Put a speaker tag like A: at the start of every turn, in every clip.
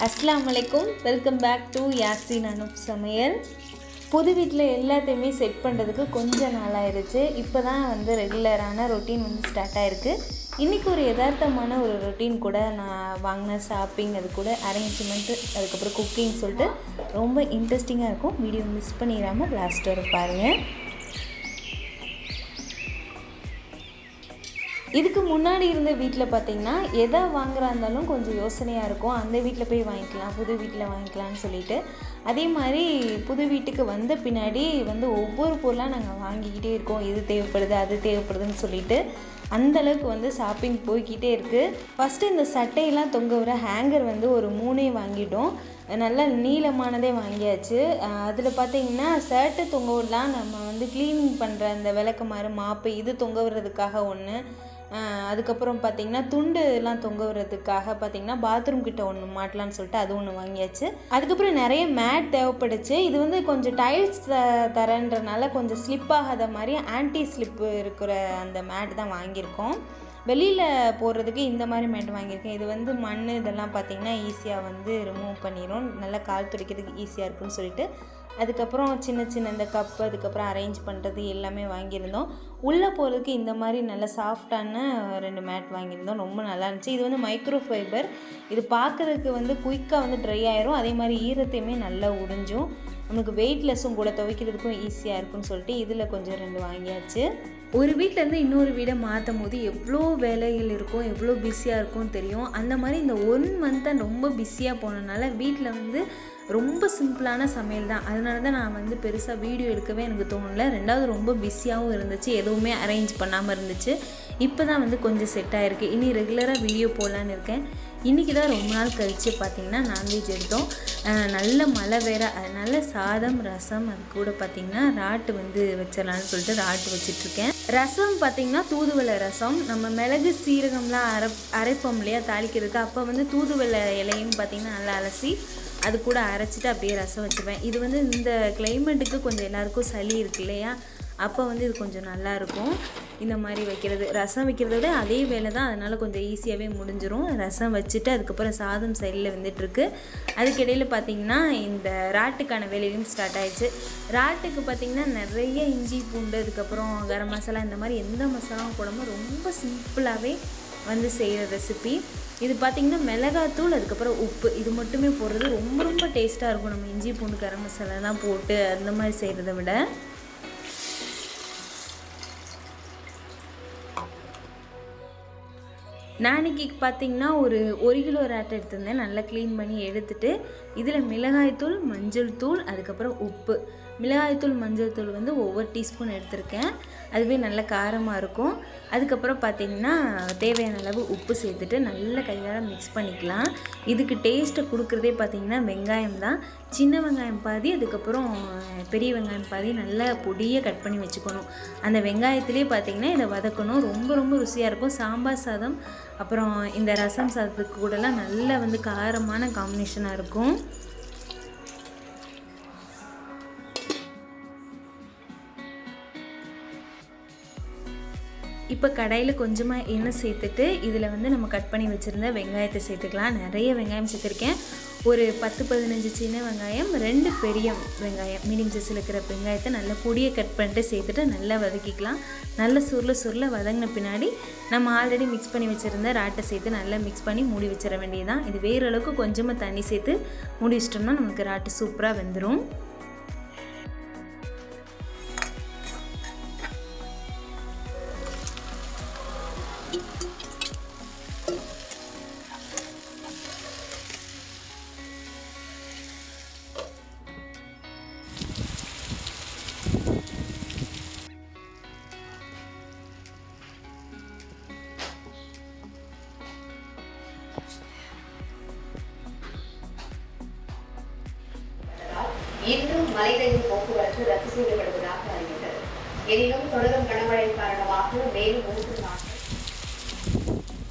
A: அஸ்ஸலாமு அலைக்கும். Welcome back to Yasin அனுப் சமையல். புது வீட்டில் எல்லாத்தையுமே செட் பண்ணுறதுக்கு கொஞ்சம் நாளாயிருச்சு. இப்போ தான் ரெகுலரான ரொட்டீன் ஸ்டார்ட் ஆகிருக்கு. இன்றைக்கி ஒரு யதார்த்தமான ஒரு ரொட்டீன் கூட நான் வாங்கின ஷாப்பிங், அது கூட அரேஞ்ச்மெண்ட்டு, அதுக்கப்புறம் குக்கிங் சொல்லிட்டு ரொம்ப இன்ட்ரெஸ்டிங்காக இருக்கும். வீடியோ மிஸ் பண்ணிடாமல் லாஸ்ட் வரை பாருங்கள். இதுக்கு முன்னாடி இருந்த வீட்டில் பார்த்திங்கன்னா எதை வாங்குறா இருந்தாலும் கொஞ்சம் யோசனையாக இருக்கும். அந்த வீட்டில் போய் வாங்கிக்கலாம், புது வீட்டில் வாங்கிக்கலான்னு சொல்லிட்டு. அதே மாதிரி புது வீட்டுக்கு வந்த பின்னாடி ஒவ்வொரு பொருளாக நாங்கள் வாங்கிக்கிட்டே இருக்கோம். இது தேவைப்படுது, அது தேவைப்படுதுன்னு சொல்லிட்டு அந்தளவுக்கு ஷாப்பிங் போய்கிட்டே இருக்குது. ஃபஸ்ட்டு இந்த சட்டையெல்லாம் தொங்க வர ஹேங்கர் ஒரு 3 வாங்கிட்டோம். நல்லா நீளமானதே வாங்கியாச்சு. அதில் பார்த்திங்கன்னா ஷர்ட்டு தொங்க விடலாம், நம்ம க்ளீனிங் பண்ணுற அந்த விளக்குமாறு மாப்பு இது தொங்க விடுறதுக்காக ஒன்று, அதுக்கப்புறம் பார்த்திங்கன்னா துண்டுலாம் தொங்க விடுறதுக்காக பார்த்திங்கன்னா பாத்ரூம் கிட்ட ஒன்று மாட்டலான்னு சொல்லிட்டு அது ஒன்று வாங்கியாச்சு. அதுக்கப்புறம் நிறைய மேட் தேவைப்படுச்சு. இது கொஞ்சம் டைல்ஸ் தரன்றனால கொஞ்சம் ஸ்லிப் ஆகாத மாதிரி ஆன்டி ஸ்லிப்பு இருக்கிற அந்த மேட் தான் வாங்கியிருக்கோம். வெளியில் போடுறதுக்கு இந்த மாதிரி மேட் வாங்கியிருக்கேன். இது மண் இதெல்லாம் பார்த்திங்கன்னா ஈஸியாக ரிமூவ் பண்ணிடும், நல்லா கால் துடைக்கிறதுக்கு ஈஸியாக இருக்குன்னு சொல்லிட்டு அதுக்கப்புறம் சின்ன சின்ன இந்த கப்பு, அதுக்கப்புறம் அரேஞ்ச் பண்ணுறது எல்லாமே வாங்கியிருந்தோம். உள்ளே போகிறதுக்கு இந்த மாதிரி நல்ல சாஃப்டான 2 மேட் வாங்கியிருந்தோம். ரொம்ப நல்லா இருந்துச்சு. இது மைக்ரோ ஃபைபர். இது பார்க்குறதுக்கு குயிக்காக ட்ரை ஆயிரும், அதே மாதிரி ஈரத்தையுமே நல்லா உறிஞ்சும். நம்மளுக்கு வெயிட்லெஸ்ஸும் கூட, துவைக்கிறதுக்கும் ஈஸியாக இருக்குன்னு சொல்லிட்டு இதில் கொஞ்சம் 2 வாங்கியாச்சு. ஒரு வீட்டிலேருந்து இன்னொரு வீடை மாற்றும் போது எவ்வளோ வேலைகள் இருக்கும், எவ்வளோ பிஸியாக இருக்கும்னு தெரியும். அந்த மாதிரி இந்த 1 மந்த்தை ரொம்ப பிஸியாக போனதுனால வீட்டில் ரொம்ப சிம்பிளான சமையல் தான். அதனால தான் நான் பெருசாக வீடியோ எடுக்கவே எனக்கு தோணலை. 2வது ரொம்ப பிஸியாகவும் இருந்துச்சு, எதுவுமே அரேஞ்ச் பண்ணாமல் இருந்துச்சு. இப்போ தான் கொஞ்சம் செட் ஆகிருக்கு. இனி ரெகுலராக வீடியோ போடலான்னு இருக்கேன். இன்றைக்கி தான் ரொம்ப நாள் கழித்து பார்த்திங்கன்னா நான்வெஜ் எடுத்தோம். நல்ல மழை வேறு, அதனால் சாதம், ரசம், அது கூட பார்த்திங்கன்னா ராட்டு வச்சிடலான்னு சொல்லிட்டு ராட்டு வச்சிட்ருக்கேன். ரசம் பார்த்திங்கன்னா தூதுவளை ரசம். நம்ம மிளகு சீரகம்லாம் அரைப்போம் இல்லையா தாளிக்கிறதுக்கு, அப்போ தூதுவளை இலையும் பார்த்திங்கன்னா நல்லா அலசி அது கூட அரைச்சிட்டு அப்படியே ரசம் வச்சுருவேன். இது இந்த கிளைமேட்டுக்கு கொஞ்சம் எல்லாேருக்கும் சளி இருக்கு இல்லையா, அப்போ இது கொஞ்சம் நல்லாயிருக்கும் இந்த மாதிரி வைக்கிறது. ரசம் வைக்கிறத விட அதே வேலை தான், அதனால் கொஞ்சம் ஈஸியாகவே முடிஞ்சிடும். ரசம் வச்சுட்டு அதுக்கப்புறம் சாதம் சைடில் வந்துட்டுருக்கு. அதுக்கிடையில் பார்த்திங்கன்னா இந்த ராட்டுக்கான வேலையும் ஸ்டார்ட் ஆகிடுச்சு. ராட்டுக்கு பார்த்திங்கன்னா நிறைய இஞ்சி பூண்டு, அதுக்கப்புறம் கரம் மசாலா, இந்த மாதிரி எந்த மசாலாவும் போடாமல் ரொம்ப சிம்பிளாகவே செய்கிற ரெசிபி. இது பார்த்திங்கன்னா மிளகாத்தூள், அதுக்கப்புறம் உப்பு, இது மட்டுமே போடுறது ரொம்ப ரொம்ப டேஸ்ட்டாக இருக்கும். நம்ம இஞ்சி பூண்டு கரம் மசாலாலாம் போட்டு அந்த மாதிரி செய்கிறத விட. நான் இன்றைக்கி பார்த்திங்கன்னா ஒரு 1 கிலோ ராட் எடுத்திருந்தேன். நல்லா க்ளீன் பண்ணி எடுத்துகிட்டு இதில் மிளகாய்த்தூள், மஞ்சள் தூள், அதுக்கப்புறம் உப்பு. மிளகாய்த்தூள், மஞ்சள் தூள் ஒவ்வொரு டீஸ்பூன் எடுத்திருக்கேன். அதுவே நல்ல காரமாக இருக்கும். அதுக்கப்புறம் பார்த்திங்கன்னா தேவையான அளவு உப்பு சேர்த்துட்டு நல்லா கையால் மிக்ஸ் பண்ணிக்கலாம். இதுக்கு டேஸ்ட்டை கொடுக்குறதே பார்த்திங்கன்னா வெங்காயம் தான். சின்ன வெங்காயம் பாதி, அதுக்கப்புறம் பெரிய வெங்காயம் பாதி நல்லா பொடியாக கட் பண்ணி வச்சுக்கணும். அந்த வெங்காயத்துலேயே பார்த்திங்கன்னா இதை வதக்கணும். ரொம்ப ரொம்ப ருசியாக இருக்கும். சாம்பார் சாதம், அப்புறம் இந்த ரசம் சாதத்துக்கு கூடலாம் நல்லா காரமான காம்பினேஷனாக இருக்கும். இப்போ கடாயில் கொஞ்சமாக எண்ணெய் சேர்த்துட்டு இதில் நம்ம கட் பண்ணி வச்சுருந்த வெங்காயத்தை சேர்த்துக்கலாம். நிறைய வெங்காயம் சேர்த்துருக்கேன். ஒரு 10-15 சின்ன வெங்காயம், 2 பெரிய வெங்காயம், மீடியம் சைஸில் இருக்கிற வெங்காயத்தை நல்லா பொடியை கட் பண்ணிட்டு சேர்த்துட்டு நல்லா வதக்கிக்கலாம். நல்லா சுருள வதங்கின பின்னாடி நம்ம ஆல்ரெடி மிக்ஸ் பண்ணி வச்சுருந்த ராட்டை சேர்த்து நல்லா மிக்ஸ் பண்ணி மூடி வச்சிட வேண்டியதுதான். இது வேறு அளவுக்கு கொஞ்சமாக தண்ணி சேர்த்து மூடி வச்சிட்டோம்னா நமக்கு ராட்டு சூப்பராக வெந்துடும்.
B: இன்றும் மலைரயில் போக்குவரத்து ரத்து செய்யப்படுவதாக அறிவித்தது. எனினும் தொடரும் கனமழை காரணமாக மேலும் 3 நாட்கள்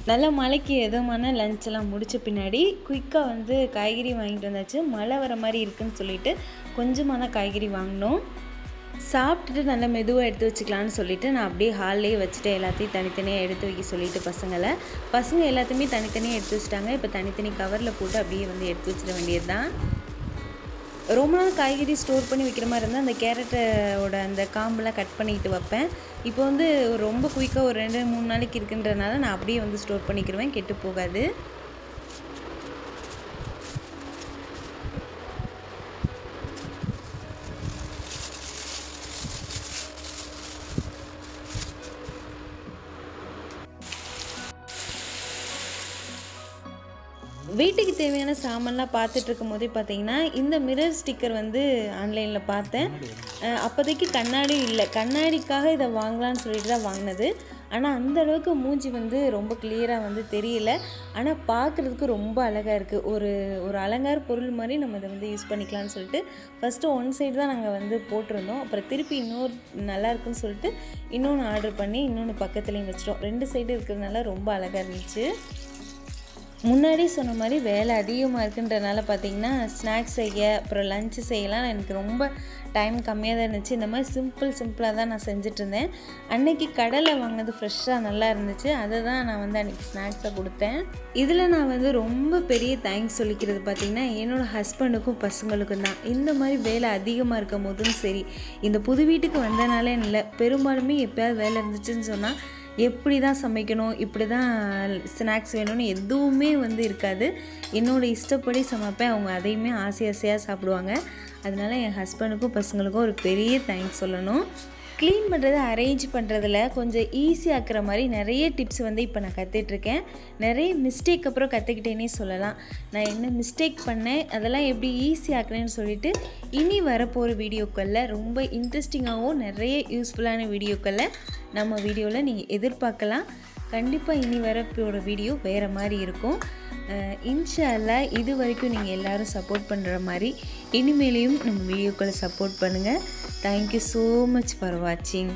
A: நல்ல மழைக்கு எதுமான லஞ்செல்லாம் முடித்த பின்னாடி குயிக்காக காய்கறி வாங்கிட்டு வந்தாச்சு. மழை வர மாதிரி இருக்குதுன்னு சொல்லிட்டு கொஞ்சமான காய்கறி வாங்கினோம். சாப்பிட்டுட்டு நல்லா மெதுவாக எடுத்து வச்சுக்கலான்னு சொல்லிவிட்டு நான் அப்படியே ஹால்லேயே வச்சுட்டு எல்லாத்தையும் தனித்தனியாக எடுத்து வைக்க சொல்லிவிட்டு பசங்க எல்லாத்தையுமே தனித்தனியாக எடுத்து வச்சுட்டாங்க. இப்போ தனித்தனி கவரில் போட்டு அப்படியே வந்து எடுத்து வச்சிட வேண்டியது தான். ரொம்ப நாள் காய்கறி ஸ்டோர் பண்ணி வைக்கிற மாதிரி இருந்தால் அந்த கேரட்டோட அந்த காம்பெல்லாம் கட் பண்ணிக்கிட்டு வைப்பேன். இப்போ வந்து ரொம்ப குயிக்காக ஒரு 2-3 நாளைக்கு இருக்குன்றனால நான் அப்படியே வந்து ஸ்டோர் பண்ணிக்கிடுவேன், கெட்டு போகாது. வீட்டுக்கு தேவையான சாமான்லாம் பார்த்துட்ருக்கும் போதே பார்த்தீங்கன்னா இந்த மிரர் ஸ்டிக்கர் வந்து ஆன்லைனில் பார்த்தேன். அப்போதைக்கு கண்ணாடி இல்லை, கண்ணாடிக்காக இதை வாங்கலான்னு சொல்லிட்டு தான் வாங்கினது. ஆனால் அந்தளவுக்கு மூஞ்சி வந்து ரொம்ப கிளியராக வந்து தெரியல. ஆனால் பார்க்குறதுக்கு ரொம்ப அழகாக இருக்குது. ஒரு அலங்கார பொருள் மாதிரி நம்ம இதை வந்து யூஸ் பண்ணிக்கலாம்னு சொல்லிட்டு ஃபஸ்ட்டு ஒன் சைடு தான் நாங்கள் வந்து போட்டிருந்தோம். அப்புறம் திருப்பி இன்னொரு நல்லாயிருக்குன்னு சொல்லிட்டு இன்னொன்று ஆர்டர் பண்ணி இன்னொன்று பக்கத்துலேயும் வச்சிட்டோம். 2 சைடு இருக்கிறதுனால ரொம்ப அழகாக இருந்துச்சு. முன்னாடி சொன்ன மாதிரி வேலை அதிகமாக இருக்குன்றனால பார்த்திங்கன்னா ஸ்நாக்ஸ் செய்ய அப்புறம் லஞ்சு செய்யலாம் எனக்கு ரொம்ப டைம் கம்மியாக தான் இருந்துச்சு. இந்த மாதிரி சிம்பிளாக தான் நான் செஞ்சிட்ருந்தேன். அன்னைக்கு கடலை வாங்கினது ஃப்ரெஷ்ஷாக நல்லா இருந்துச்சு. அதை தான் நான் வந்து அன்றைக்கி ஸ்நாக்ஸாக கொடுத்தேன். இதில் நான் வந்து ரொம்ப பெரிய தேங்க்ஸ் சொல்லிக்கிறது பார்த்திங்கன்னா என்னோடய ஹஸ்பண்டுக்கும் பசங்களுக்கும் தான். இந்த மாதிரி வேலை அதிகமாக இருக்கும் போதும் சரி, இந்த புது வீட்டுக்கு வந்தனாலே இல்லை, பெரும்பாலுமே எப்போயாவது வேலை இருந்துச்சுன்னு சொன்னால் எப்படி தான் சமைக்கணும், இப்படி தான் ஸ்நாக்ஸ் வேணும்னு எதுவுமே வந்து இருக்காது. என்னோடய இஷ்டப்படி சமைப்பேன். அவங்க அதையுமே ஆசையாக சாப்பிடுவாங்க. அதனால என் ஹஸ்பண்டுக்கும் பசங்களுக்கும் ஒரு பெரிய தேங்க்ஸ் சொல்லணும். க்ளீன் பண்ணுறது அரேஞ்ச் பண்ணுறதுல கொஞ்சம் ஈஸியாக்குற மாதிரி நிறைய டிப்ஸ் வந்து இப்போ நான் கற்றுட்ருக்கேன். நிறைய மிஸ்டேக் அப்புறம் கற்றுக்கிட்டேனே சொல்லலாம். நான் என்ன மிஸ்டேக் பண்ணேன், அதெல்லாம் எப்படி ஈஸியாக்குறேன்னு சொல்லிட்டு இனி வரப்போகிற வீடியோக்களில் ரொம்ப இன்ட்ரெஸ்டிங்காகவும் நிறைய யூஸ்ஃபுல்லான வீடியோக்களை நம்ம வீடியோவில் நீங்கள் எதிர்பார்க்கலாம். கண்டிப்பாக இனி வரப்போகிற வீடியோ வேறு மாதிரி இருக்கும். இன்ஷா அல்லாஹ் இது வரைக்கும் நீங்கள் எல்லோரும் சப்போர்ட் பண்ணுற மாதிரி இனிமேலையும் நம்ம வீடியோக்களை சப்போர்ட் பண்ணுங்கள். தேங்க்யூ ஸோ மச் ஃபார் வாட்சிங்.